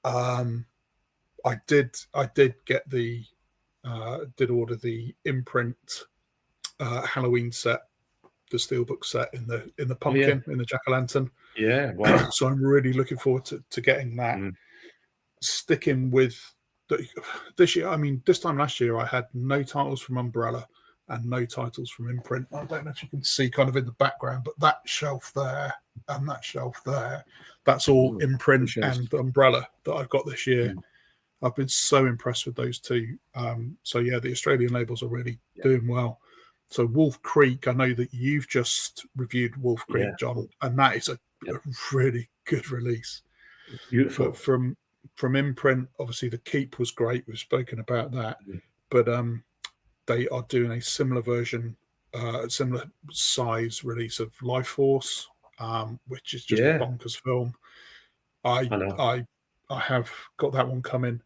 I did get did order the imprint Halloween set, the steelbook set in the pumpkin, in the jack-o'-lantern. Yeah, wow. So I'm really looking forward to getting that. Sticking with this year, I mean, this time last year I had no titles from Umbrella and no titles from imprint. I don't know if you can see kind of in the background, but that shelf there and that shelf there, that's all imprint and Umbrella that I've got this year. I've been so impressed with those two. So yeah, the Australian labels are really doing well. So Wolf Creek, I know that you've just reviewed Wolf Creek, John, and that is a really good release. Beautiful. But from imprint, obviously the Keep was great. We've spoken about that. but they are doing a similar version, similar size release of Life Force, which is just a Yeah, bonkers film. I I know. I I have got that one coming.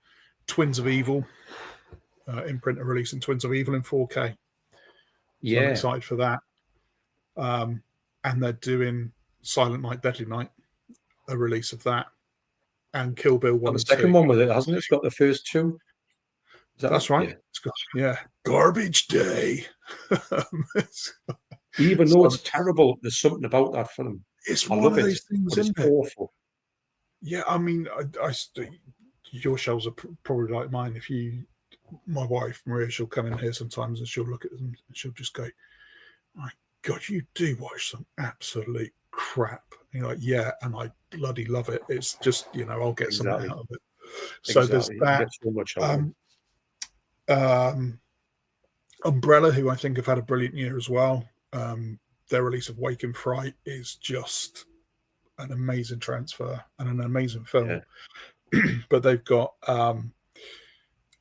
Twins of Evil, imprint are releasing Twins of Evil in 4K, so I'm Yeah. excited for that. And they're doing Silent Night, Deadly Night, a release of that, and Kill Bill Got one the and two. second one with it, hasn't it? It's got the first two. Is that That's it? right. Yeah. It's got Garbage Day. Even though So it's terrible, there's something about that film. it's I one love of it, those things, but it's isn't it? awful. Yeah, I mean, your shows are probably like mine. My wife Maria, she'll come in here sometimes and she'll look at them and she'll just go, "My God, you do watch some absolute crap." And you're like, "Yeah," and I bloody love it. It's just I'll get something Exactly. out of it. So there's Exactly. You that. get so much out of it. Um, um, Umbrella, who I think have had a brilliant year as well. Their release of Wake in Fright is just an amazing transfer and an amazing Yeah. film. But they've got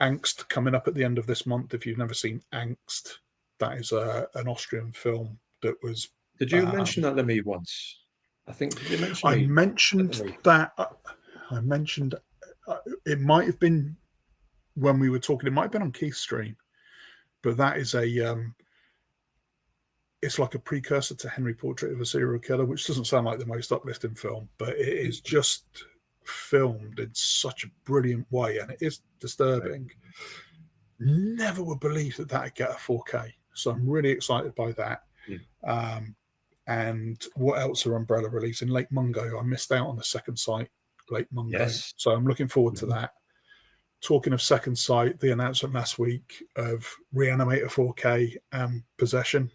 Angst coming up at the end of this month. If you've never seen Angst, that is an Austrian film that was. Did you mention that to me once? I think, did you mention I me that to mentioned me? that. I mentioned it might have been when we were talking. It might have been on Keith's stream, but that is it's like a precursor to Henry Portrait of a Serial Killer, which doesn't sound like the most uplifting film, but it is just filmed in such a brilliant way, and it is Right. disturbing. Never would believe that that'd get a 4K, so I'm really excited by that. Yeah. And what else are Umbrella releasing? Lake Mungo. I missed out on the second sight, Lake Mungo, Yes. so I'm looking forward to Mhm. that. Talking of second sight, the announcement last week of Reanimator 4K and Possession.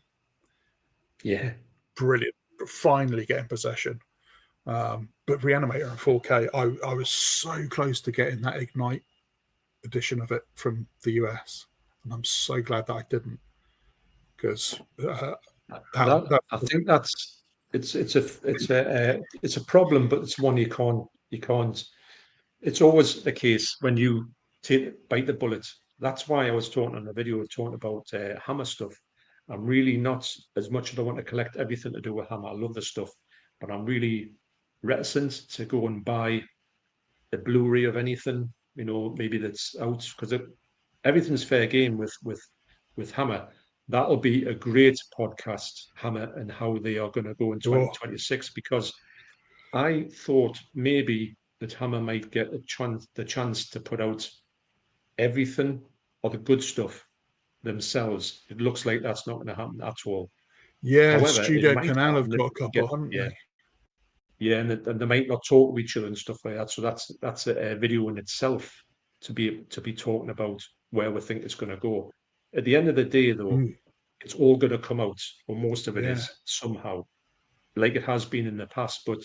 Yeah. Brilliant. Finally getting Possession. But Reanimator in 4K, I was so close to getting that Ignite edition of it from the US, and I'm so glad that I didn't, because I think that's it's a problem, but it's one you can't. It's always the case when you bite the bullet. That's why I was talking on the video talking about Hammer stuff. I'm really not as much as I want to collect everything to do with Hammer. I love the stuff, but I'm really reticent to go and buy the Blu-ray of anything. Maybe that's out because everything's fair game with Hammer. That'll be a great podcast, Hammer, and how they are going to go in oh 2026 because I thought maybe that Hammer might get the chance to put out everything or the good stuff themselves. It looks like that's not going to happen at all. yeah, However, it Studio might Canal have happen if got a we can get, couple, haven't yeah, they? yeah, and they might not talk to each other and stuff like that. So that's a video in itself to be talking about where we think it's going to go. At the end of the day, though, Mm, it's all going to come out, or most of it yeah, is somehow, like it has been in the past. But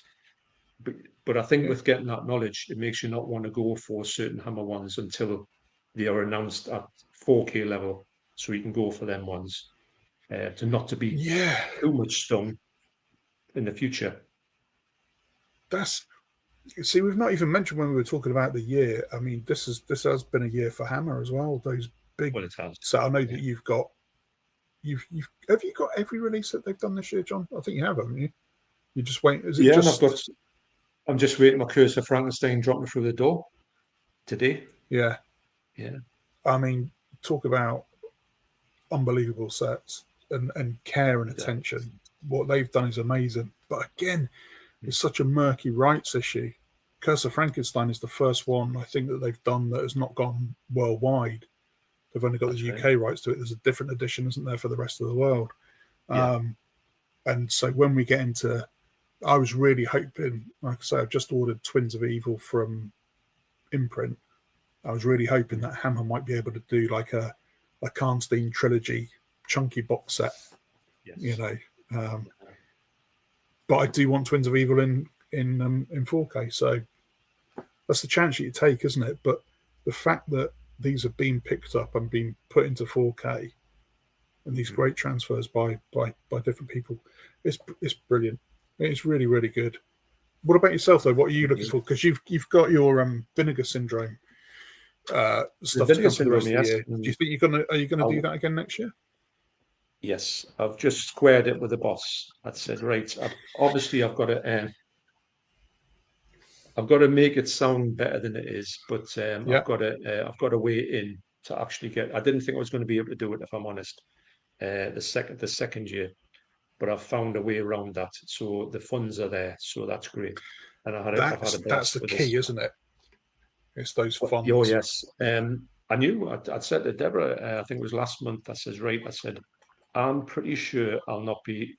but I think yeah, with getting that knowledge, it makes you not want to go for certain Hammer ones until they are announced at 4K level, so you can go for them ones to be yeah. too much stung in the future. That's See, we've not even mentioned when we were talking about the year. I mean, this has been a year for Hammer as well. Those big. Well, it has. So I know Yeah, that you've have you got every release that they've done this year, John? I think you have, haven't you? You just wait. Is it yeah, and just I'm just waiting my Curse of Frankenstein dropping through the door today. yeah? Yeah, I mean, talk about unbelievable sets and care and exactly. attention. What they've done is amazing. But again, it's such a murky rights issue. Curse of Frankenstein is the first one I think that they've done that has not gone worldwide. They've only got the That's right. UK rights to it. There's a different edition, isn't there, for the rest of the world? Yeah, And so when we get into, I was really hoping, like I say, I've just ordered Twins of Evil from Imprint. I was really hoping mhm, that Hammer might be able to do like a Karnstein trilogy chunky box set, you yes. know. Um, but I do want Twins of Evil in 4K. So that's the chance that you take, isn't it? But the fact that these have been picked up and been put into 4K and these Mhm. great transfers by different people, it's brilliant. It's really really good. What about yourself though? What are you looking Yeah. for? Because you've got your Vinegar Syndrome stuff to Vinegar come for the Syndrome, rest of the yes. year. Do you think are you gonna do that again next year? Yes, I've just squared it with the boss. I said, right, obviously I've got to make it sound better than it is, but Yeah, I've got a way in to actually get. I didn't think I was going to be able to do it, if I'm honest. The second year, but I've found a way around that. So the funds are there, so that's great. And I've had a that's blast the with key, this. isn't it? It's those Oh funds. yes, I knew. I'd said to Deborah, I think it was last month. I says, right. I said, I'm pretty sure I'll not be,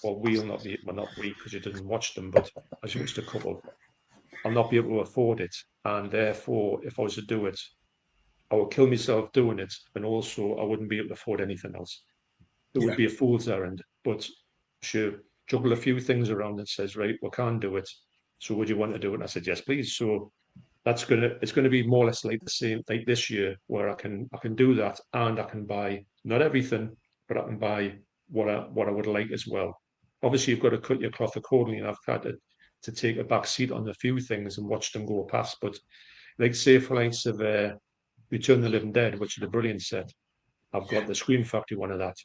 or we'll not be. Well, not we, because you didn't watch them, but as just a couple, I'll not be able to afford it, and therefore, if I was to do it, I would kill myself doing it, and also I wouldn't be able to afford anything else. It would Yeah, be a fool's errand. But she juggle a few things around and says, right, we can't do it. So would you want to do it? And I said, yes, please. So it's gonna be more or less like the same like this year, where I can do that, and I can buy not everything, but I can buy what I would like as well. Obviously, you've got to cut your cloth accordingly, and I've had to take a back seat on a few things and watch them go past. But like say for likes of Return of the Living Dead, which is a brilliant set. I've got the Scream Factory one of that,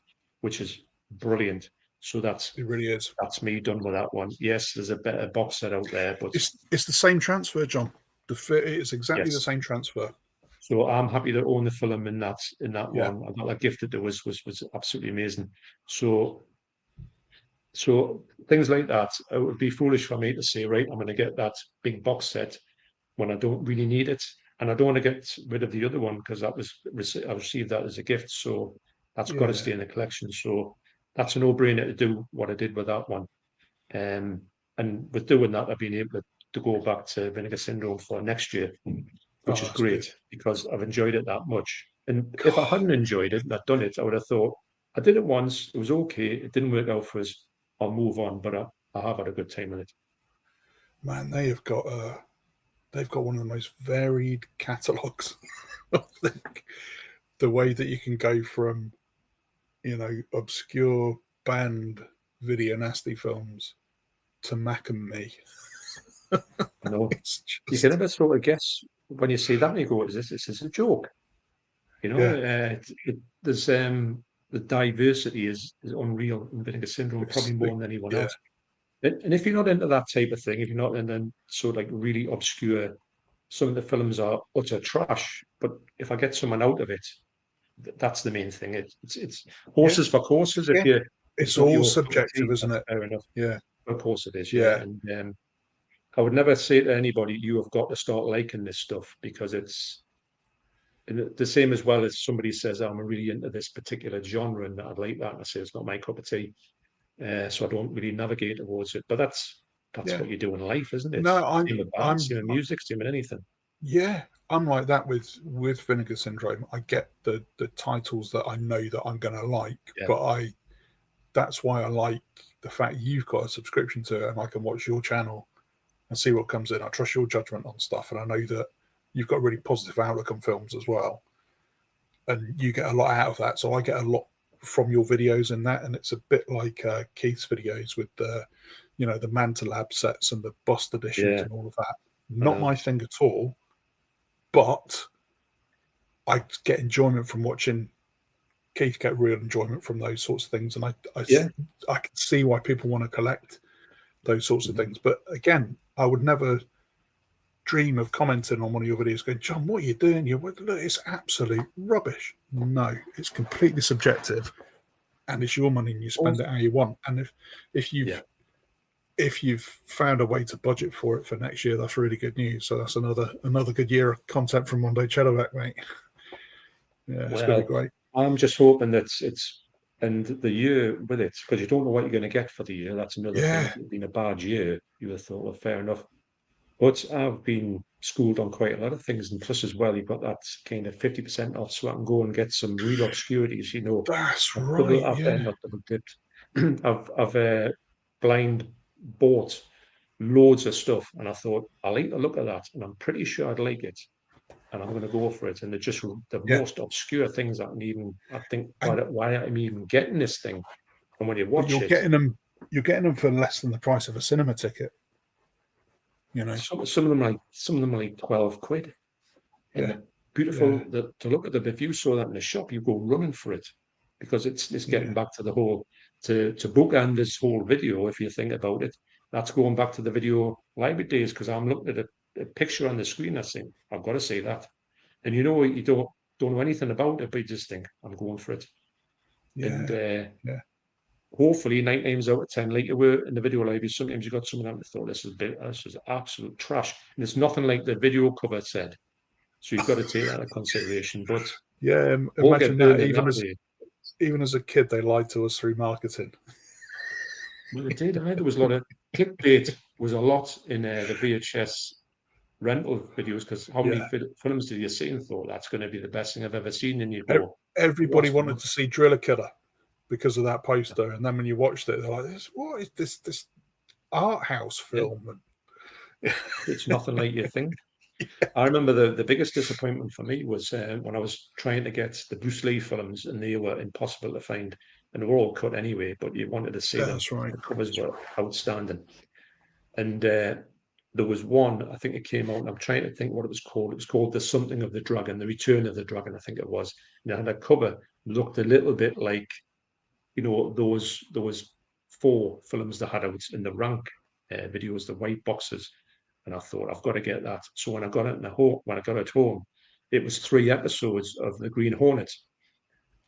which is brilliant. So it really is. that's me done with that one. Yes, there's a better box set out there, but It's the same transfer, John. It's exactly the yes. same transfer. So I'm happy to own the film in that Yeah, one. I got that gifted to us was absolutely amazing. So so things like that, it would be foolish for me to say, right, I'm going to get that big box set when I don't really need it, and I don't want to get rid of the other one because I received that as a gift, so that's got to yeah, stay in the collection. So that's a no-brainer to do what I did with that one. And with doing that, I've been able to go back to Vinegar Syndrome for next year, which oh, is that's good. great because I've enjoyed it that much. And if I God, hadn't enjoyed it and I'd done it, I would have thought, I did it once, it was okay, it didn't work out for us, I'll move on. But I have had a good time with it. man, they've got one of the most varied catalogs. I think the way that you can go from obscure band video nasty films to Mac and Me. You know, It's you can just never sort of guess when you see that and you go, is this a joke? You know, yeah, there's the diversity is unreal in Vinegar Syndrome, probably more than anyone yeah, else. And if you're not into that type of thing, if you're not into sort of like really obscure, some of the films are utter trash. But if I get someone out of it, that's the main thing. It's yeah. horses for courses. If Again, you it's it's not all your cup of subjective, tea, isn't that's it? fair enough. Yeah, Of course it is, yeah. yeah, And I would never say to anybody, you have got to start liking this stuff because it's the same as well as somebody says, oh, I'm really into this particular genre and I'd like that. And I say it's not my cup of tea. So I don't really navigate towards it. But that's yeah. what you do in life, isn't it? No, Same with bands, same with music, same with anything. yeah, I'm like that with Vinegar Syndrome. I get the titles that I know that I'm going to like, Yeah. but that's why I like the fact you've got a subscription to it and I can watch your channel and see what comes in. I trust your judgment on stuff, and I know that you've got a really positive outlook on films as well, and you get a lot out of that. So I get a lot from your videos in that, and it's a bit like Keith's videos with the Manta Lab sets and the bust editions Yeah. and all of that. I Not know. my thing at all, but I get enjoyment from watching Keith get real enjoyment from those sorts of things, and Yeah. I can see why people want to collect those sorts of Mhm. things. But again, I would never dream of commenting on one of your videos going, John, what are you doing? Look, it's absolute rubbish. No, it's completely subjective, and it's your money and you spend Also, it how you want. And if yeah. if you've found a way to budget for it for next year, that's really good news. So that's another good year of content from Mondo Chelloveck, mate. Yeah, it's going to be Well, great. I'm just hoping that it's and the year with it, because you don't know what you're going to get for the year. That's another thing. Yeah, If it's been a bad year, you would have thought, well, fair enough. But I've been schooled on quite a lot of things, and plus as well, you've got that kind of 50% off, so I can go and get some real obscurities. You know, that's right. I've Yeah, not double dipped. I've blind bought loads of stuff, and I thought I like the look of that, and I'm pretty sure I'd like it, and I'm going to go for it. And they're just the yeah. most obscure things I think And why am I even getting this thing? And when you but watch it, you're getting them for less than the price of a cinema ticket. You know. some of them are like 12 quid, Yeah, and beautiful to look at them. If you saw that in the shop, you go running for it, because it's getting back to the whole to bookend this whole video. If you think about it, that's going back to the video library days, because I'm looking at a picture on the screen. I think I've got to say that, and you know, you don't know anything about it, but you just think I'm going for it, and hopefully 9 times out of 10, like you were in the video library, sometimes you got some of them that thought this is absolute trash, and it's nothing like the video cover said. So you've got to take that into consideration. But won't imagine get burned that. in that way. Even as a kid, they lied to us through marketing. Well, they did. There was a lot of clickbait. Was a lot in the VHS rental videos, because how many films did you see and thought that's going to be the best thing I've ever seen? And you go, everybody wanted to see Driller Killer because of that poster, and then when you watched it, they're like, "What is this art house film?" It's nothing like you think. I remember the biggest disappointment for me was when I was trying to get the Bruce Lee films, and they were impossible to find, and they were all cut anyway, but you wanted to see them. That's right. The covers were outstanding. And there was one, I think it came out, and I'm trying to think what it was called. It was called The Something of the Dragon, The Return of the Dragon, I think it was. And it had a cover, looked a little bit like, you know, those 4 films they had out in the rank videos, the white boxes. And I thought, I've got to get that. So when I got it home, it was 3 episodes of the Green Hornet.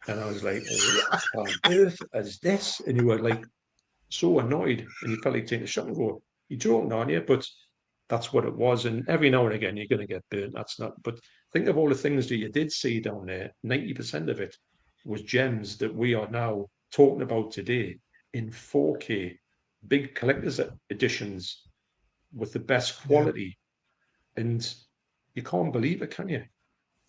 And I was like, what on earth is this? And you were like so annoyed, and you felt like taking a shot and go, you're joking, aren't you? But that's what it was. And every now and again, you're going to get burnt. That's not, but think of all the things that you did see down there. 90% of it was gems that we are now talking about today in 4K, big collector's editions with the best quality. And you can't believe it, can you?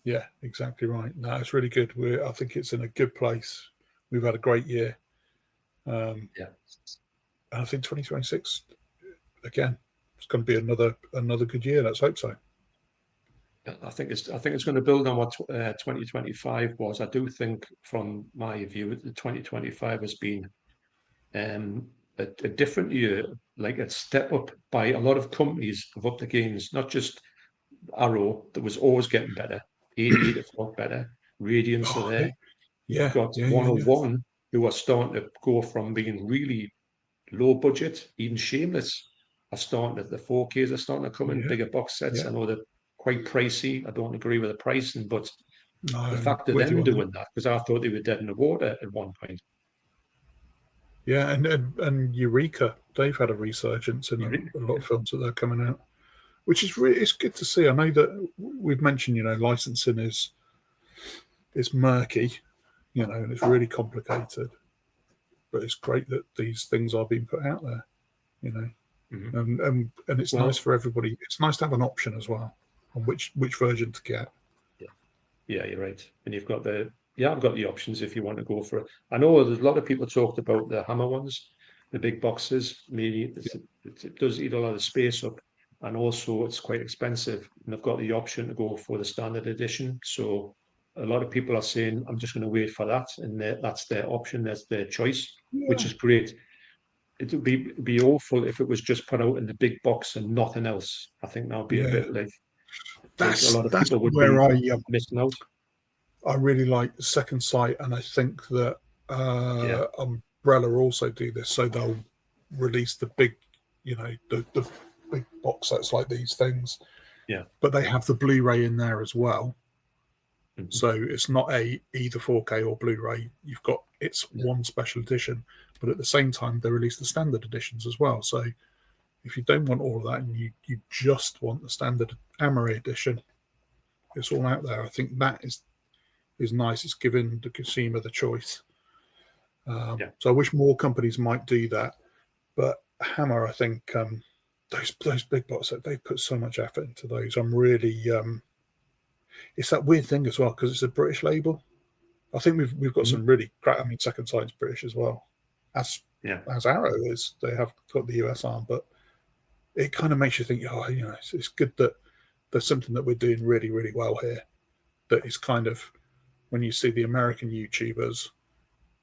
Yeah, exactly right. No, it's really good. I think it's in a good place. We've had a great year. And I think 2026 again, it's going to be another good year. Let's hope so. I think it's going to build on what 2025 was. I do think, from my view, the 2025 has been a different year, like a step up by a lot of companies have upped the games, not just Arrow, that was always getting better. 88 have got better. Radiance are there. You've got 101 who are starting to go from being really low budget, even Shameless are starting to, the 4Ks are starting to come in, bigger box sets. I know they're quite pricey. I don't agree with the pricing, but the fact of them doing that, because I thought they were dead in the water at one point. Yeah, and Eureka, they've had a resurgence in a lot of films that they're coming out, which is really, it's good to see. I know that we've mentioned, licensing is murky, and it's really complicated, but it's great that these things are being put out there, and it's nice for everybody. It's nice to have an option as well on which version to get. Yeah, you're right. And you've got I've got the options if you want to go for it. I know there's a lot of people talked about the Hammer ones, the big boxes. Maybe it does eat a lot of space up, and also it's quite expensive. And they've got the option to go for the standard edition. So a lot of people are saying, I'm just going to wait for that, and that's their option, that's their choice, which is great. It would be awful if it was just put out in the big box and nothing else. I think that would be a bit like a lot of people would be missing out. I really like Second Sight, and I think that Umbrella also do this. So they'll release the big, the big box sets like these things. Yeah. But they have the Blu-ray in there as well. Mm-hmm. So it's not either 4K or Blu-ray. It's one special edition, but at the same time they release the standard editions as well. So if you don't want all of that and you just want the standard Amaray edition, it's all out there. I think that is nice. It's giving the consumer the choice. So I wish more companies might do that. But Hammer, I think those big box sets, they put so much effort into those. I'm really it's that weird thing as well, because it's a British label. I think we've got some really great. I mean, Second Sight's British as well, as Arrow is. They have got the US arm, but it kind of makes you think, it's good that there's something that we're doing really, really well here. That is kind of, when you see the American YouTubers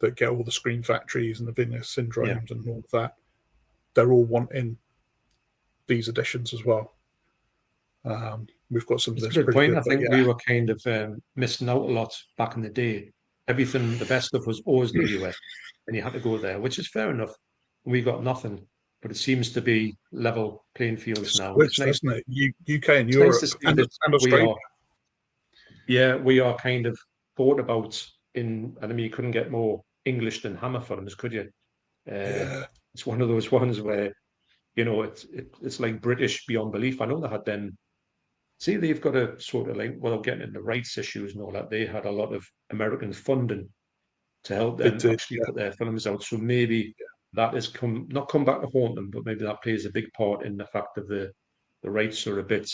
that get all the Screen Factories and the Vinegar Syndromes and all of that, they're all wanting these editions as well. We've got some It's a that's good pretty point. good, I but think yeah, we were kind of missing out a lot back in the day. Everything, the best stuff was always in the US, and you had to go there, which is fair enough. We got nothing, but it seems to be level playing fields it's now, and switched, hasn't it? UK and it's nice to Europe see that and we Australia. are, yeah, we are kind of thought about in. And I mean, you couldn't get more English than Hammer Films, could you? Yeah, It's one of those ones where it's like British beyond belief. I know they had them. See, they've got a sort of like, well, getting into rights issues and all that. They had a lot of American funding to help they them did. actually Yeah, put their films out. So maybe that has not come back to haunt them, but maybe that plays a big part in the fact of the rights are a bit,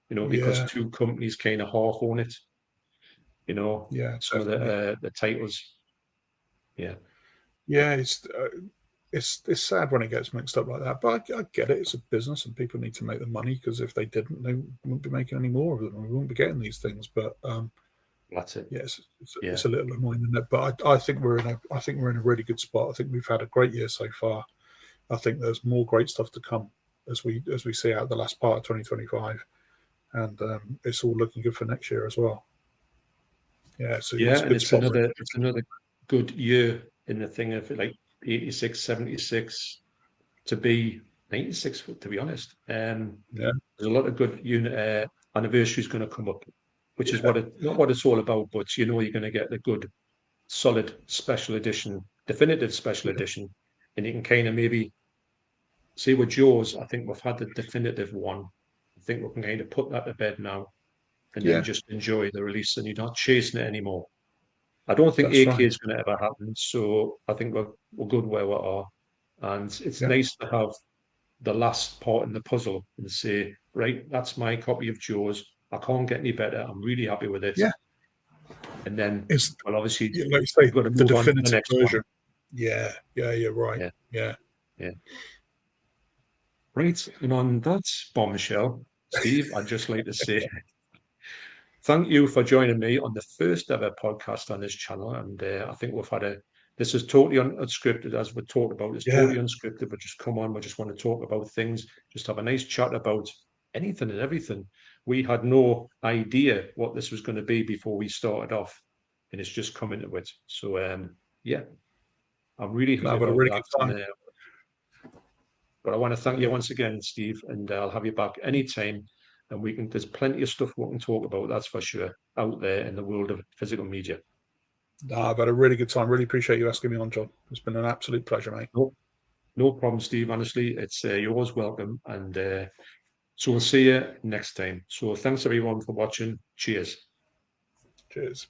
because yeah, two companies kind of half own it. yeah, Some of definitely. the titles. Yeah, Yeah, it's sad when it gets mixed up like that, but I get it. It's a business, and people need to make the money because if they didn't, they wouldn't be making any more of them. We wouldn't be getting these things. But that's it. yes, Yeah, it's a little annoying, isn't it? But I think we're in a really good spot. I think we've had a great year so far. I think there's more great stuff to come as we see out the last part of 2025, and it's all looking good for next year as well. Yeah, so yeah, it's a and good spot. it's another good year in the thing of like 86, 76 to be 96. To be honest, Yeah, there's a lot of good anniversaries going to come up, which is yeah, not what it's all about. But you're going to get the good, solid special edition, definitive special yeah, edition, and you can kind of maybe see with Jaws. I think we've had the definitive one. I think we can kind of put that to bed now, and then yeah. just enjoy the release, and you're not chasing it anymore. I don't think That's 8K right. is going to ever happen, so I think we're good where we are, and it's Yeah, nice to have the last part in the puzzle and say, right, that's my copy of Jaws. I can't get any better. I'm really happy with it. yeah. And then, It's well, obviously, yeah, like you say, we've got to the move on to the definitive next one. version. Yeah, yeah, you're right. Yeah, Yeah, yeah. Right. And on that bombshell, Steve, I'd just like to say thank you for joining me on the first ever podcast on this channel. And I think this is totally unscripted, as we talked about. It's yeah, totally unscripted, but just come on. We just want to talk about things, just have a nice chat about anything and everything. We had no idea what this was going to be before we started off, and it's just come into it. So, yeah, I'm really no, happy I've had a about really that. good time. But I want to thank you Yeah, once again, Steve, and I'll have you back anytime. And there's plenty of stuff we can talk about, that's for sure, out there in the world of physical media. no, I've had a really good time. Really appreciate you asking me on, John. It's been an absolute pleasure, mate. No, no problem, Steve. Honestly, it's you're always welcome. And so we'll see you next time. So thanks everyone for watching. Cheers. Cheers.